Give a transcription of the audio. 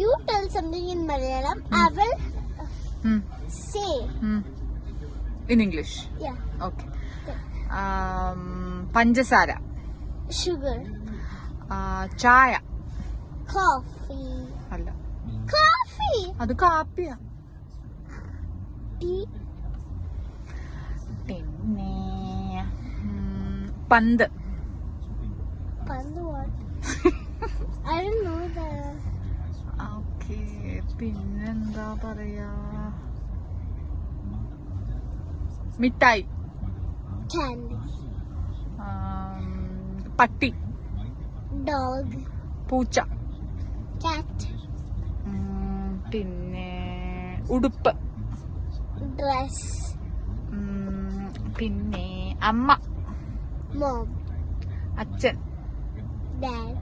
You tell something in Malayalam. I will say. In English. Yeah. Okay. Panchasara. Sugar. Chaya. Coffee. അല്ല, Coffee. അത് കാപ്പിയാ. Tea. പിന്നെ പന്ത്. Pandu what? I don't know that. Okay, പിന്നെന്താ പറയാ, മിഠായി. Candy. പട്ടി. Dog. പൂച്ച. Cat. പിന്നെ ഉടുപ്പ്. Dress. പിന്നെ അമ്മ. Mom. അച്ഛൻ. Dad.